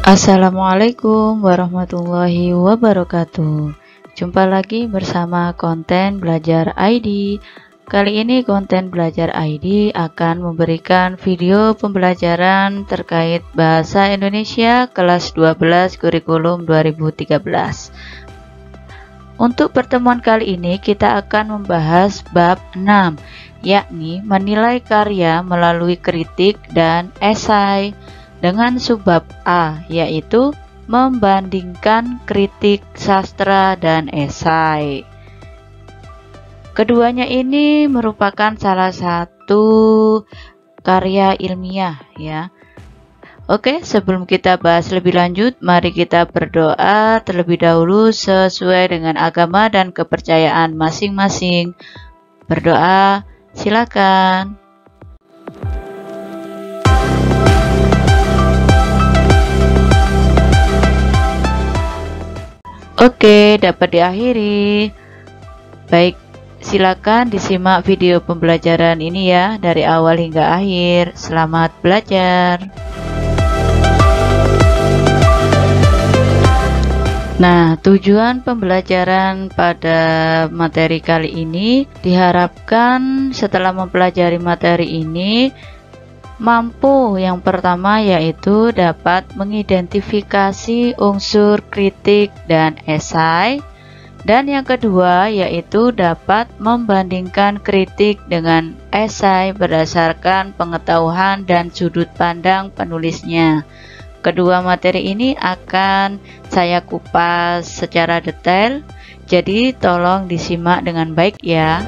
Assalamualaikum warahmatullahi wabarakatuh. Jumpa lagi bersama Konten Belajar ID. Kali ini Konten Belajar ID akan memberikan video pembelajaran terkait Bahasa Indonesia kelas 12 kurikulum 2013. Untuk pertemuan kali ini kita akan membahas bab 6, yakni menilai karya melalui kritik dan esai, dengan subbab A, yaitu membandingkan kritik sastra dan esai. Keduanya ini merupakan salah satu karya ilmiah ya. Oke, sebelum kita bahas lebih lanjut, mari kita berdoa terlebih dahulu sesuai dengan agama dan kepercayaan masing-masing. Berdoa, silakan. Oke, dapat diakhiri. Baik, silakan disimak video pembelajaran ini ya, dari awal hingga akhir. Selamat belajar. Nah, tujuan pembelajaran pada materi kali ini diharapkan setelah mempelajari materi ini mampu yang pertama yaitu dapat mengidentifikasi unsur kritik dan esai, dan yang kedua yaitu dapat membandingkan kritik dengan esai berdasarkan pengetahuan dan sudut pandang penulisnya. Kedua materi ini akan saya kupas secara detail, jadi tolong disimak dengan baik ya.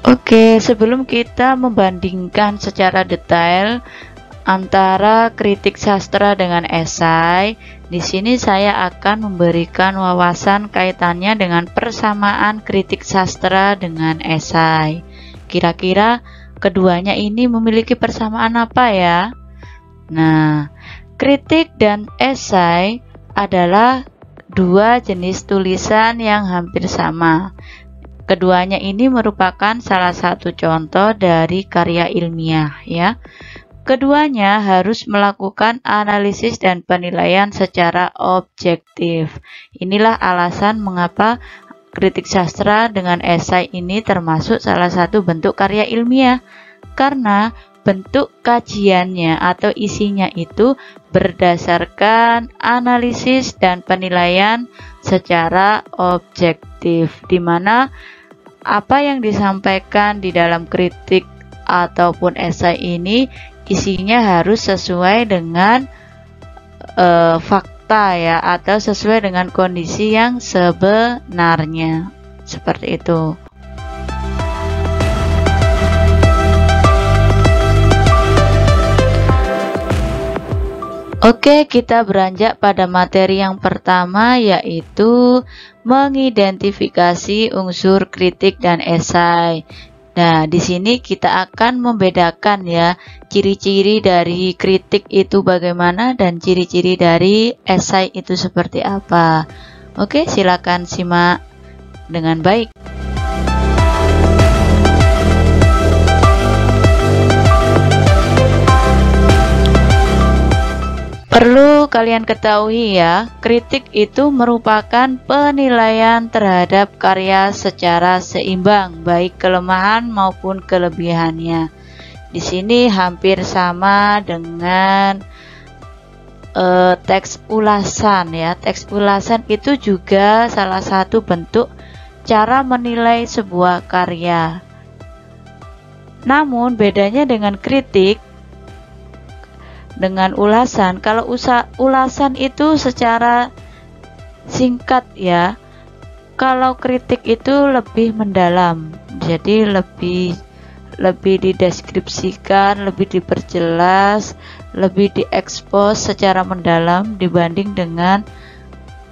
Oke, sebelum kita membandingkan secara detail antara kritik sastra dengan esai, di sini saya akan memberikan wawasan kaitannya dengan persamaan kritik sastra dengan esai. Kira-kira keduanya ini memiliki persamaan apa ya? Nah, kritik dan esai adalah dua jenis tulisan yang hampir sama. Keduanya ini merupakan salah satu contoh dari karya ilmiah ya. Keduanya harus melakukan analisis dan penilaian secara objektif. Inilah alasan mengapa kritik sastra dengan esai ini termasuk salah satu bentuk karya ilmiah, karena bentuk kajiannya atau isinya itu berdasarkan analisis dan penilaian secara objektif, di mana apa yang disampaikan di dalam kritik ataupun esai ini isinya harus sesuai dengan fakta ya, atau sesuai dengan kondisi yang sebenarnya, seperti itu. Oke, kita beranjak pada materi yang pertama, yaitu mengidentifikasi unsur kritik dan esai. Nah, di sini kita akan membedakan ya, ciri-ciri dari kritik itu bagaimana dan ciri-ciri dari esai itu seperti apa. Oke, silakan simak dengan baik. Perlu kalian ketahui ya, kritik itu merupakan penilaian terhadap karya secara seimbang, baik kelemahan maupun kelebihannya. Di sini hampir sama dengan teks ulasan ya. Teks ulasan itu juga salah satu bentuk cara menilai sebuah karya. Namun bedanya dengan kritik dengan ulasan, kalau ulasan itu secara singkat ya, kalau kritik itu lebih mendalam, jadi lebih dideskripsikan, lebih diperjelas, lebih diekspos secara mendalam dibanding dengan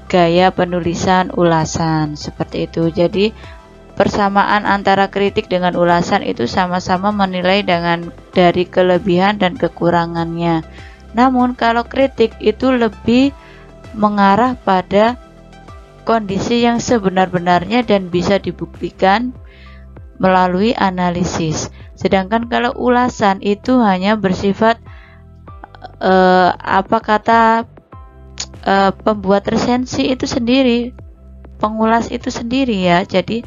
gaya penulisan ulasan, seperti itu. Jadi persamaan antara kritik dengan ulasan itu sama-sama menilai dari kelebihan dan kekurangannya. Namun kalau kritik itu lebih mengarah pada kondisi yang sebenar-benarnya dan bisa dibuktikan melalui analisis. Sedangkan kalau ulasan itu hanya bersifat pembuat resensi itu sendiri, pengulas itu sendiri ya. Jadi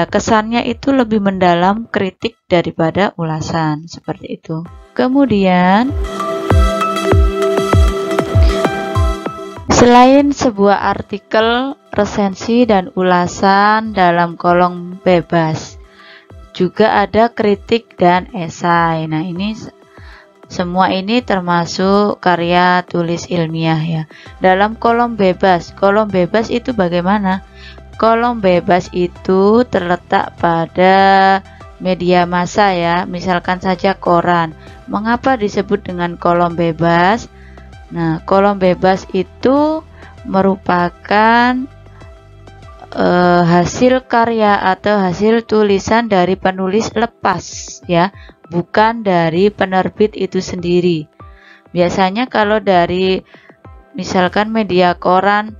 kesannya itu lebih mendalam kritik daripada ulasan, seperti itu. Kemudian selain sebuah artikel, resensi dan ulasan dalam kolom bebas, juga ada kritik dan esai. Nah, ini semua ini termasuk karya tulis ilmiah ya. Dalam kolom bebas itu bagaimana? Kolom bebas itu terletak pada media massa ya, misalkan saja koran. Mengapa disebut dengan kolom bebas? Nah, kolom bebas itu merupakan hasil karya atau hasil tulisan dari penulis lepas ya, bukan dari penerbit itu sendiri. Biasanya kalau dari misalkan media koran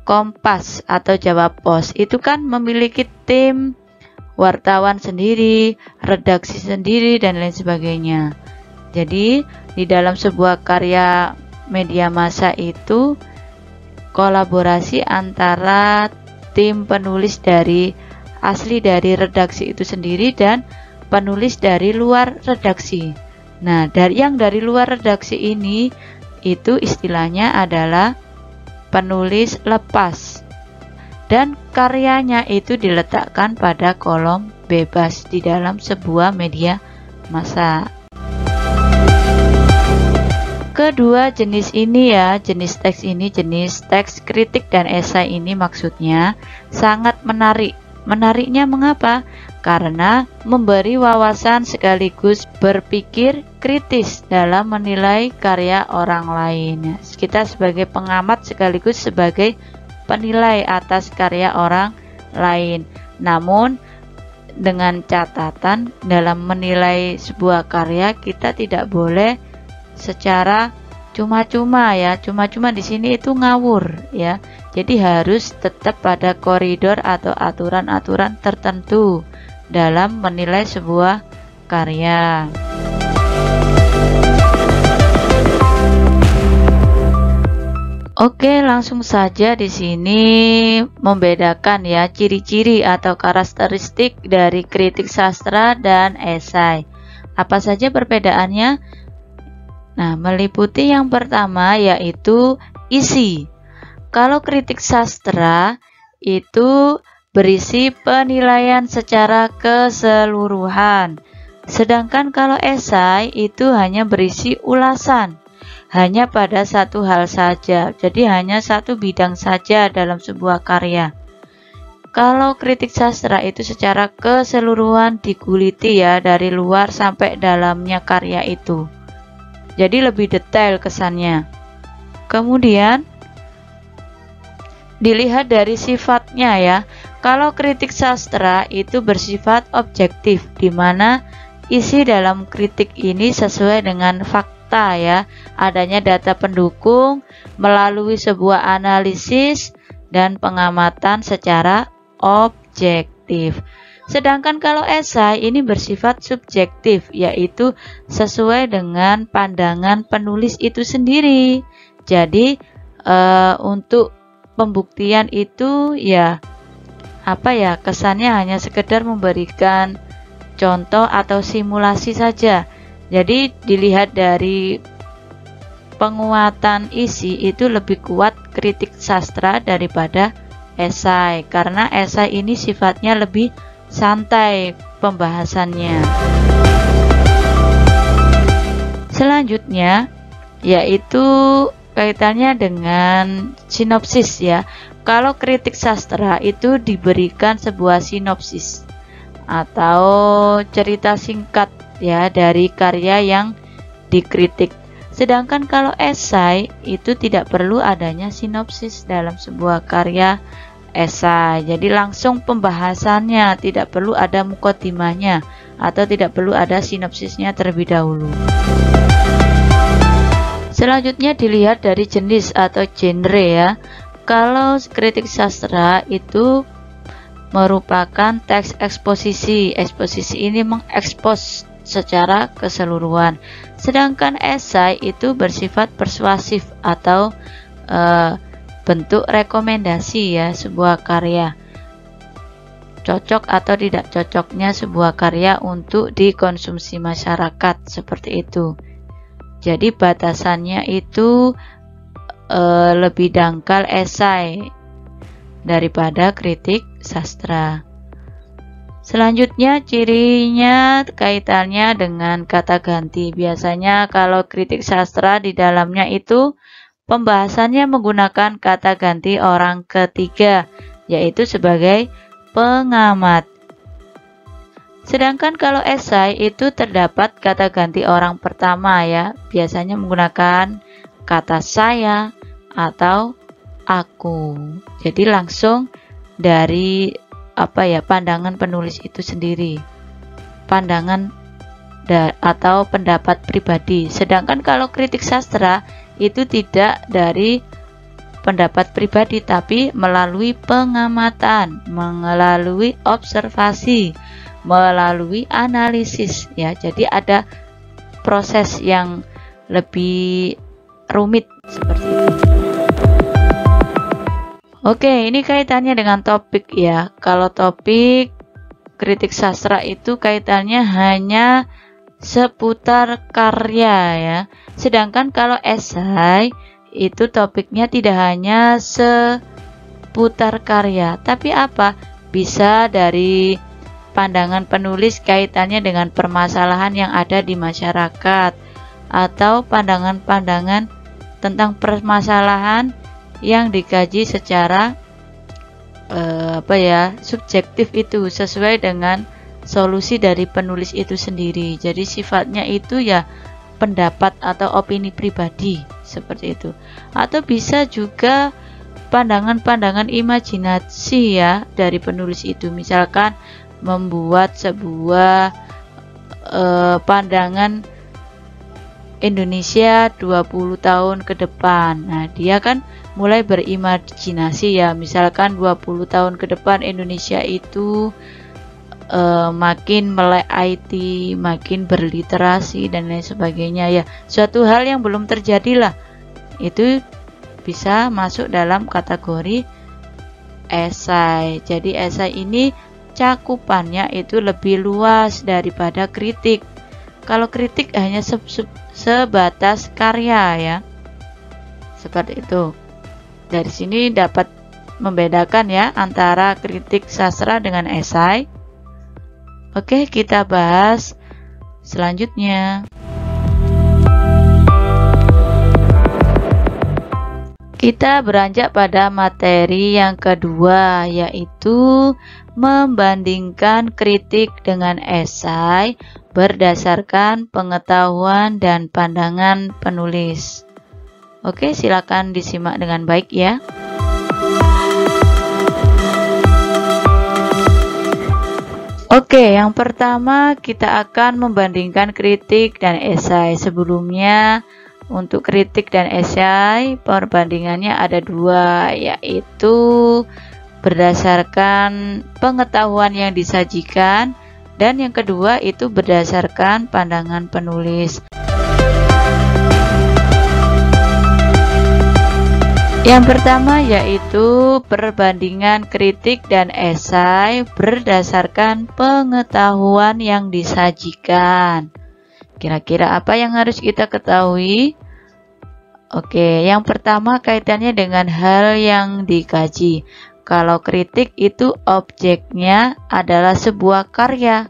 Kompas atau Jawa Pos itu kan memiliki tim wartawan sendiri, redaksi sendiri dan lain sebagainya. Jadi di dalam sebuah karya media massa itu kolaborasi antara tim penulis dari asli dari redaksi itu sendiri dan penulis dari luar redaksi. Nah, dari luar redaksi ini itu istilahnya adalah penulis lepas, dan karyanya itu diletakkan pada kolom bebas di dalam sebuah media massa. Kedua jenis ini ya, jenis teks ini, jenis teks kritik dan esai ini maksudnya sangat menarik. Menariknya mengapa? Karena memberi wawasan sekaligus berpikir kritis dalam menilai karya orang lain. Kita sebagai pengamat sekaligus sebagai penilai atas karya orang lain. Namun dengan catatan dalam menilai sebuah karya kita tidak boleh secara cuma-cuma ya. Cuma-cuma di sini itu ngawur ya. Jadi harus tetap pada koridor atau aturan-aturan tertentu dalam menilai sebuah karya. Oke, langsung saja di sini membedakan ya ciri-ciri atau karakteristik dari kritik sastra dan esai. Apa saja perbedaannya? Nah, meliputi yang pertama yaitu isi. Kalau kritik sastra itu berisi penilaian secara keseluruhan. Sedangkan kalau esai itu hanya berisi ulasan, hanya pada satu hal saja. Jadi hanya satu bidang saja dalam sebuah karya. Kalau kritik sastra itu secara keseluruhan diguliti ya, dari luar sampai dalamnya karya itu. Jadi lebih detail kesannya. Kemudian dilihat dari sifatnya ya. Kalau kritik sastra itu bersifat objektif, di mana isi dalam kritik ini sesuai dengan fakta ya, adanya data pendukung melalui sebuah analisis dan pengamatan secara objektif. Sedangkan kalau esai ini bersifat subjektif, yaitu sesuai dengan pandangan penulis itu sendiri. Jadi untuk pembuktian itu ya kesannya hanya sekedar memberikan contoh atau simulasi saja. Jadi dilihat dari penguatan isi itu lebih kuat kritik sastra daripada esai, karena esai ini sifatnya lebih santai pembahasannya. Selanjutnya yaitu kaitannya dengan sinopsis ya. Kalau kritik sastra itu diberikan sebuah sinopsis atau cerita singkat ya dari karya yang dikritik. Sedangkan kalau esai itu tidak perlu adanya sinopsis dalam sebuah karya esai. Jadi langsung pembahasannya, tidak perlu ada mukotimahnya atau tidak perlu ada sinopsisnya terlebih dahulu. Selanjutnya dilihat dari jenis atau genre ya. Kalau kritik sastra itu merupakan teks eksposisi. Eksposisi ini mengekspos secara keseluruhan. Sedangkan esai itu bersifat persuasif atau bentuk rekomendasi ya sebuah karya. Cocok atau tidak cocoknya sebuah karya untuk dikonsumsi masyarakat, seperti itu. Jadi batasannya itu lebih dangkal esai daripada kritik sastra. Selanjutnya cirinya kaitannya dengan kata ganti. Biasanya kalau kritik sastra di dalamnya itu pembahasannya menggunakan kata ganti orang ketiga, yaitu sebagai pengamat. Sedangkan kalau esai itu terdapat kata ganti orang pertama ya, biasanya menggunakan kata saya atau aku. Jadi langsung dari pandangan penulis itu sendiri. Pandangan atau pendapat pribadi. Sedangkan kalau kritik sastra itu tidak dari pendapat pribadi tapi melalui pengamatan, melalui observasi, melalui analisis ya. Jadi ada proses yang lebih rumit seperti itu. Oke, ini kaitannya dengan topik ya. Kalau topik kritik sastra itu kaitannya hanya seputar karya ya. Sedangkan kalau esai itu topiknya tidak hanya seputar karya, tapi bisa dari pandangan penulis kaitannya dengan permasalahan yang ada di masyarakat, atau pandangan-pandangan tentang permasalahan yang dikaji secara subjektif itu sesuai dengan solusi dari penulis itu sendiri. Jadi sifatnya itu ya pendapat atau opini pribadi seperti itu. Atau bisa juga pandangan-pandangan imajinasi ya dari penulis itu. Misalkan membuat sebuah pandangan Indonesia 20 tahun ke depan. Nah, dia kan mulai berimajinasi ya. Misalkan 20 tahun ke depan Indonesia itu makin melek IT, makin berliterasi dan lain sebagainya ya. Suatu hal yang belum terjadi lah. Itu bisa masuk dalam kategori esai. Jadi esai ini cakupannya itu lebih luas daripada kritik. Kalau kritik hanya sebatas karya ya. Seperti itu. Dari sini dapat membedakan ya antara kritik sastra dengan esai. Oke, kita bahas selanjutnya. Kita beranjak pada materi yang kedua, yaitu membandingkan kritik dengan esai berdasarkan pengetahuan dan pandangan penulis. Oke, silakan disimak dengan baik ya. Oke, yang pertama kita akan membandingkan kritik dan esai. Sebelumnya untuk kritik dan esai perbandingannya ada dua, yaitu berdasarkan pengetahuan yang disajikan dan yang kedua itu berdasarkan pandangan penulis. Yang pertama yaitu perbandingan kritik dan esai berdasarkan pengetahuan yang disajikan. Kira-kira apa yang harus kita ketahui? Oke, yang pertama kaitannya dengan hal yang dikaji. Kalau kritik itu objeknya adalah sebuah karya.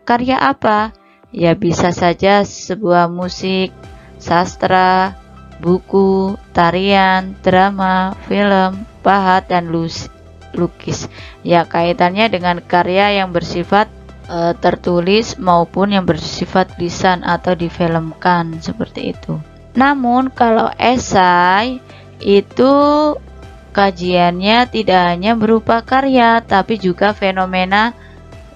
Karya apa? Ya bisa saja sebuah musik, sastra, buku, tarian, drama, film, pahat, dan lukis. Ya, kaitannya dengan karya yang bersifat tertulis maupun yang bersifat lisan atau difilmkan, seperti itu. Namun kalau esai itu kajiannya tidak hanya berupa karya, tapi juga fenomena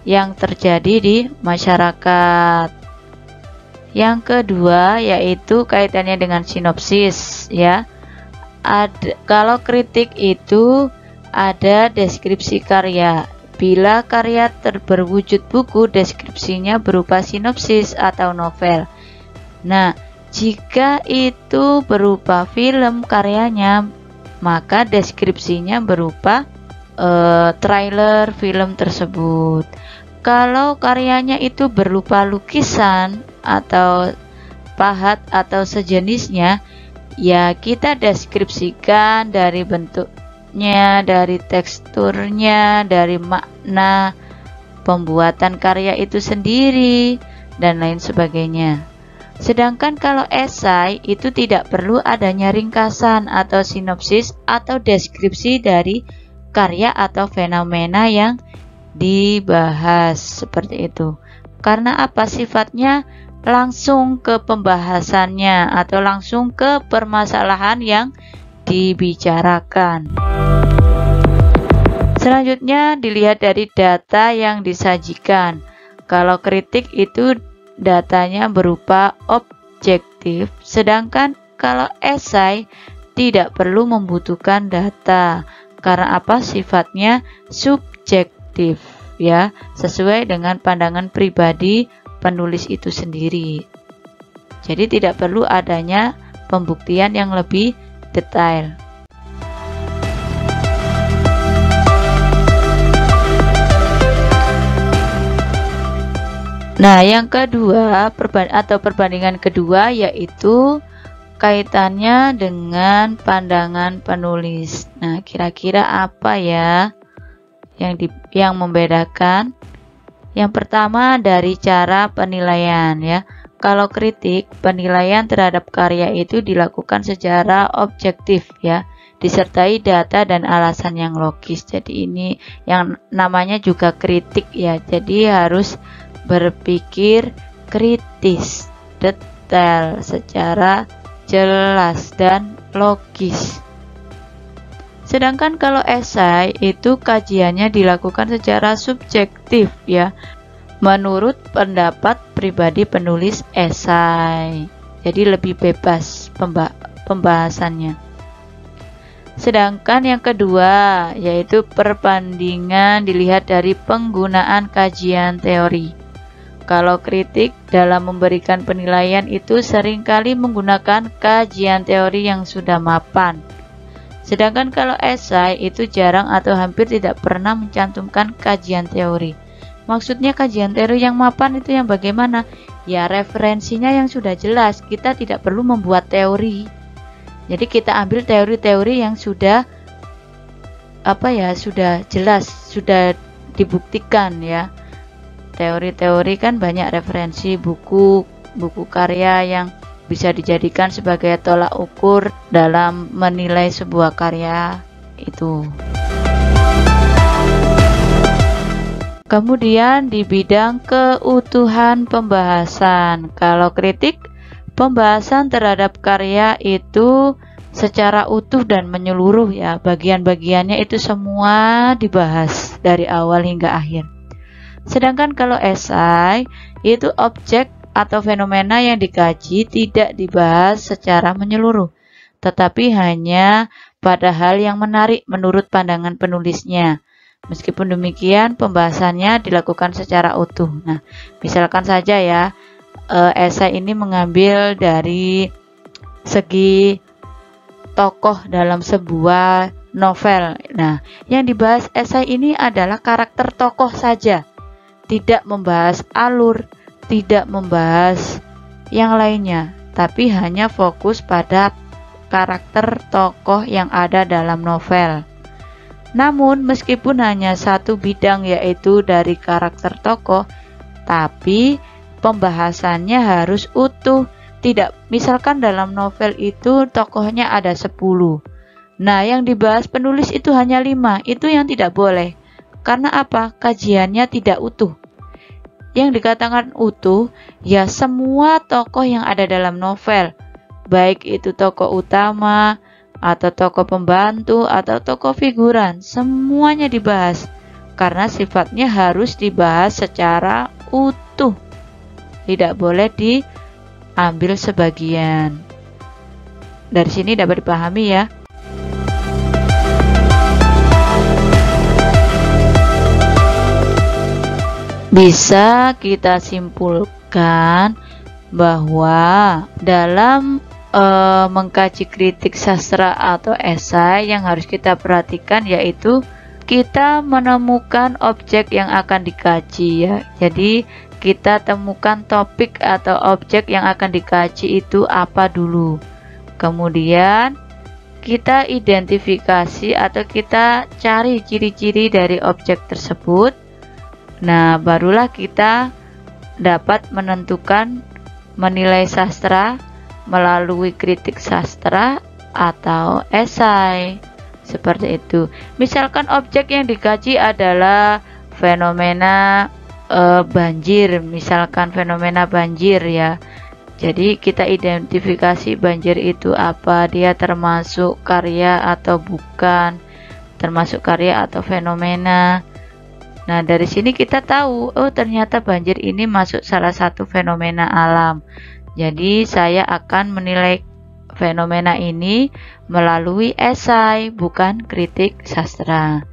yang terjadi di masyarakat. Yang kedua yaitu kaitannya dengan sinopsis ya. Kalau kritik itu ada deskripsi karya. Bila karya berwujud buku, deskripsinya berupa sinopsis atau novel. Nah, jika itu berupa film karyanya, maka deskripsinya berupa trailer film tersebut. Kalau karyanya itu berupa lukisan atau pahat atau sejenisnya, ya kita deskripsikan dari bentuknya, dari teksturnya, dari makna pembuatan karya itu sendiri, dan lain sebagainya. Sedangkan kalau esai itu tidak perlu adanya ringkasan atau sinopsis atau deskripsi dari karya atau fenomena yang dibahas, seperti itu. Karena apa? Sifatnya langsung ke pembahasannya atau langsung ke permasalahan yang dibicarakan. Selanjutnya dilihat dari data yang disajikan. Kalau kritik itu datanya berupa objektif, sedangkan kalau esai tidak perlu membutuhkan data. Karena apa? Sifatnya subjektif, ya, sesuai dengan pandangan pribadi penulis itu sendiri. Jadi tidak perlu adanya pembuktian yang lebih detail. Nah, yang kedua perbandingan kedua yaitu kaitannya dengan pandangan penulis. Nah, kira-kira apa ya yang membedakan? Yang pertama dari cara penilaian, ya. Kalau kritik, penilaian terhadap karya itu dilakukan secara objektif, ya, disertai data dan alasan yang logis. Jadi ini yang namanya juga kritik, ya. Jadi harus berpikir kritis, detail, secara jelas dan logis. Sedangkan kalau esai itu kajiannya dilakukan secara subjektif, ya, menurut pendapat pribadi penulis esai. Jadi lebih bebas pembahasannya. Sedangkan yang kedua yaitu perbandingan dilihat dari penggunaan kajian teori. Kalau kritik dalam memberikan penilaian itu seringkali menggunakan kajian teori yang sudah mapan. Sedangkan kalau esai itu jarang atau hampir tidak pernah mencantumkan kajian teori. Maksudnya kajian teori yang mapan itu yang bagaimana? Ya, referensinya yang sudah jelas. Kita tidak perlu membuat teori. Jadi kita ambil teori-teori yang sudah sudah jelas, sudah dibuktikan, ya. Teori-teori kan banyak referensi buku karya yang bisa dijadikan sebagai tolak ukur dalam menilai sebuah karya itu. Kemudian di bidang keutuhan pembahasan. Kalau kritik, pembahasan terhadap karya itu secara utuh dan menyeluruh, ya. Bagian-bagiannya itu semua dibahas dari awal hingga akhir. Sedangkan kalau esai, itu objek atau fenomena yang dikaji tidak dibahas secara menyeluruh, tetapi hanya pada hal yang menarik menurut pandangan penulisnya. Meskipun demikian, pembahasannya dilakukan secara utuh. Nah, misalkan saja, ya, esai ini mengambil dari segi tokoh dalam sebuah novel. Nah, yang dibahas esai ini adalah karakter tokoh saja, tidak membahas alur, tidak membahas yang lainnya, tapi hanya fokus pada karakter tokoh yang ada dalam novel. Namun meskipun hanya satu bidang yaitu dari karakter tokoh, tapi pembahasannya harus utuh. Tidak, misalkan dalam novel itu tokohnya ada 10. Nah, yang dibahas penulis itu hanya 5. Itu yang tidak boleh. Karena apa? Kajiannya tidak utuh. Yang dikatakan utuh, ya, semua tokoh yang ada dalam novel, baik itu tokoh utama atau tokoh pembantu atau tokoh figuran, semuanya dibahas karena sifatnya harus dibahas secara utuh, tidak boleh diambil sebagian. Dari sini dapat dipahami, ya. Bisa kita simpulkan bahwa dalam mengkaji kritik sastra atau esai yang harus kita perhatikan yaitu kita menemukan objek yang akan dikaji ya. Jadi kita temukan topik atau objek yang akan dikaji itu apa dulu. Kemudian kita identifikasi atau kita cari ciri-ciri dari objek tersebut. Nah, barulah kita dapat menilai sastra melalui kritik sastra atau esai. Seperti itu. Misalkan objek yang dikaji adalah fenomena banjir, misalkan fenomena banjir ya. Jadi kita identifikasi banjir itu apa, dia termasuk karya atau bukan, termasuk karya atau fenomena. Nah, dari sini kita tahu, oh ternyata banjir ini masuk salah satu fenomena alam. Jadi saya akan menilai fenomena ini melalui esai, bukan kritik sastra.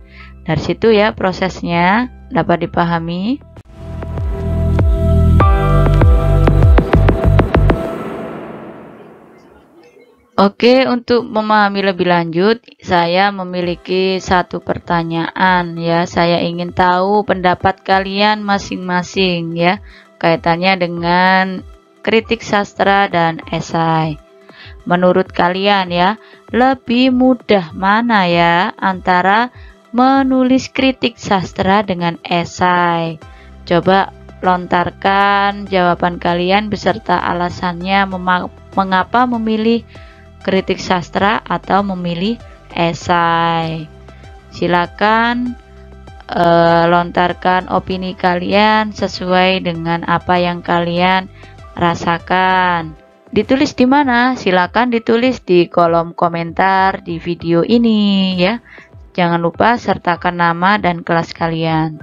Dari situ ya prosesnya dapat dipahami. Oke, untuk memahami lebih lanjut, saya memiliki satu pertanyaan ya. Saya ingin tahu pendapat kalian masing-masing ya, kaitannya dengan kritik sastra dan esai. Menurut kalian ya, lebih mudah mana ya antara menulis kritik sastra dengan esai? Coba lontarkan jawaban kalian beserta alasannya mengapa memilih kritik sastra atau memilih esai. Silakan lontarkan opini kalian sesuai dengan apa yang kalian rasakan. Ditulis di mana? Silakan ditulis di kolom komentar di video ini ya. Jangan lupa sertakan nama dan kelas kalian.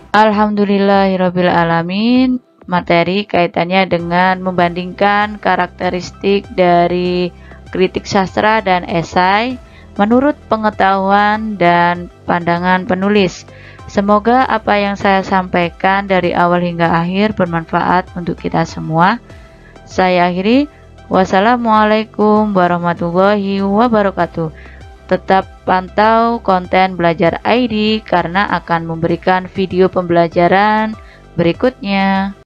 Alhamdulillahirabbil alamin. Materi kaitannya dengan membandingkan karakteristik dari kritik sastra dan esai menurut pengetahuan dan pandangan penulis. Semoga apa yang saya sampaikan dari awal hingga akhir bermanfaat untuk kita semua. Saya akhiri. Wassalamualaikum warahmatullahi wabarakatuh. Tetap pantau konten Belajar ID karena akan memberikan video pembelajaran berikutnya.